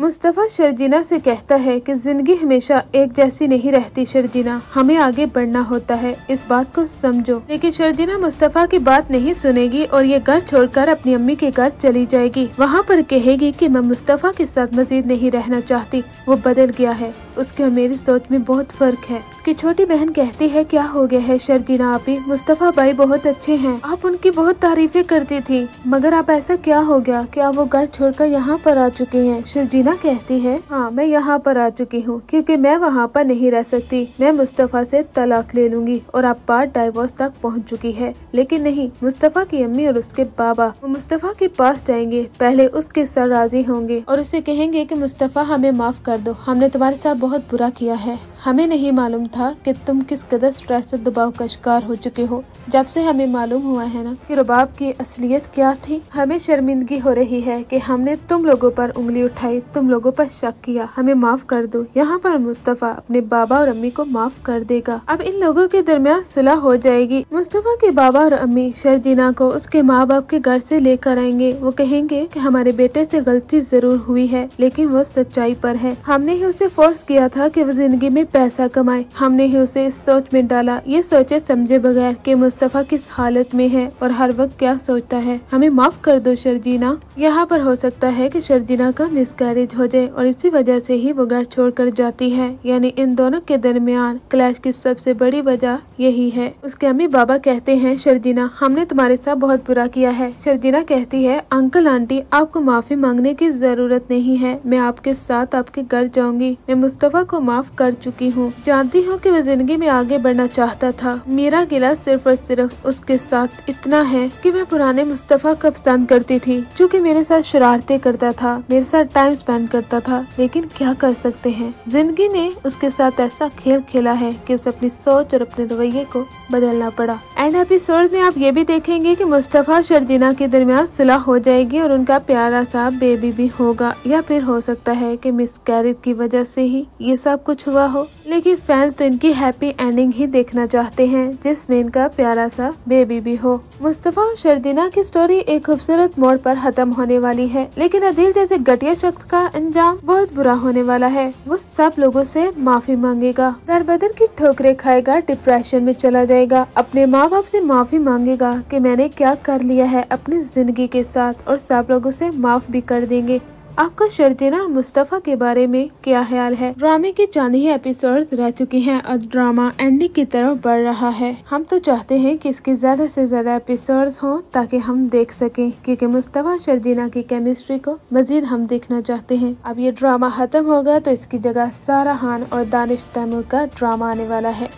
मुस्तफ़ा शर्जीना से कहता है कि जिंदगी हमेशा एक जैसी नहीं रहती शर्जीना, हमें आगे बढ़ना होता है, इस बात को समझो। लेकिन शर्जीना मुस्तफ़ा की बात नहीं सुनेगी और ये घर छोड़कर अपनी अम्मी के घर चली जाएगी। वहाँ पर कहेगी कि मैं मुस्तफ़ा के साथ मजीद नहीं रहना चाहती, वो बदल गया है, उसके और मेरी सोच में बहुत फर्क है। उसकी छोटी बहन कहती है क्या हो गया है शर्जीना आपी, मुस्तफ़ा भाई बहुत अच्छे हैं, आप उनकी बहुत तारीफें करती थी, मगर आप ऐसा क्या हो गया, क्या वो घर छोड़कर यहाँ पर आ चुके हैं। शर्जीना कहती है हाँ मैं यहाँ पर आ चुकी हूँ क्योंकि मैं वहाँ पर नहीं रह सकती, मैं मुस्तफ़ा से तलाक ले लूंगी और अब बात डाइवोर्स तक पहुँच चुकी है। लेकिन नहीं, मुस्तफ़ा की अम्मी और उसके बाबा वो मुस्तफ़ा के पास जाएंगे, पहले उसके साथ राजी होंगे और उसे कहेंगे कि मुस्तफ़ा हमें माफ कर दो, हमने तुम्हारे साथ बहुत बुरा किया है, हमें नहीं मालूम था कि तुम किस कदर स्ट्रेस और दबाव का शिकार हो चुके हो। जब से हमें मालूम हुआ है ना कि रुबाब की असलियत क्या थी, हमें शर्मिंदगी हो रही है कि हमने तुम लोगों पर उंगली उठाई, तुम लोगों पर शक किया, हमें माफ कर दो। यहाँ पर मुस्तफ़ा अपने बाबा और अम्मी को माफ कर देगा। अब इन लोगों के दरमियान सुलह हो जाएगी। मुस्तफ़ा के बाबा और अम्मी शर्जीना को उसके माँ बाप के घर से लेकर आएंगे। वो कहेंगे कि हमारे बेटे से गलती जरूर हुई है लेकिन वो सच्चाई पर है, हमने ही उसे फोर्स किया था कि वो जिंदगी में पैसा कमाए, हमने ही उसे इस सोच में डाला, ये सोचे समझे बगैर कि मुस्तफ़ा किस हालत में है और हर वक्त क्या सोचता है, हमें माफ कर दो शर्जीना। यहाँ पर हो सकता है कि शर्जीना का मिसकैरेज हो जाए और इसी वजह से ही वो घर छोड़कर जाती है। यानी इन दोनों के दरमियान क्लैश की सबसे बड़ी वजह यही है। उसके अम्मी बाबा कहते हैं शर्जीना हमने तुम्हारे साथ बहुत बुरा किया है। शर्जीना कहती है अंकल आंटी आपको माफी मांगने की जरूरत नहीं है, मैं आपके साथ आपके घर जाऊंगी, मैं मुस्तफ़ा को माफ कर चुकी हूँ, जानती हूँ कि वो जिंदगी में आगे बढ़ना चाहता था, मेरा गिला सिर्फ और सिर्फ उसके साथ इतना है कि मैं पुराने मुस्तफ़ा को पसंद करती थी जो कि मेरे साथ शरारतें करता था, मेरे साथ टाइम स्पेंड करता था, लेकिन क्या कर सकते हैं, जिंदगी ने उसके साथ ऐसा खेल खेला है कि उसे अपनी सोच और अपने रवैये को बदलना पड़ा। एंड एपिसोड में आप ये भी देखेंगे कि मुस्तफ़ा और शर्जीना के दरमियान सुलह हो जाएगी और उनका प्यारा सा बेबी भी होगा, या फिर हो सकता है कि मिसकैरेज की वजह से ही ये सब कुछ हुआ हो। लेकिन फैंस तो इनकी हैप्पी एंडिंग ही देखना चाहते हैं जिसमें इनका प्यारा सा बेबी भी हो। मुस्तफ़ा और शर्जीना की स्टोरी एक खूबसूरत मोड़ पर खत्म होने वाली है, लेकिन अदील जैसे घटिया शख्स का अंजाम बहुत बुरा होने वाला है। वो सब लोगों से माफी मांगेगा, दर बदर की ठोकरें खाएगा, डिप्रेशन में चला जाएगा, अपने माँ बाप से माफी मांगेगा कि मैंने क्या कर लिया है अपनी जिंदगी के साथ, और सब लोगों से माफ भी कर देंगे। आपका शर्जीना और मुस्तफ़ा के बारे में क्या ख्याल है। ड्रामे के चंद ही एपिसोड्स रह चुके हैं और ड्रामा एंडिंग की तरफ बढ़ रहा है। हम तो चाहते हैं कि इसके ज्यादा से ज्यादा एपिसोड्स हों ताकि हम देख सकें, क्योंकि मुस्तफ़ा शर्जीना की केमिस्ट्री को मजीद हम देखना चाहते हैं। अब ये ड्रामा खत्म होगा तो इसकी जगह सारा खान और दानिश तैमूर का ड्रामा आने वाला है।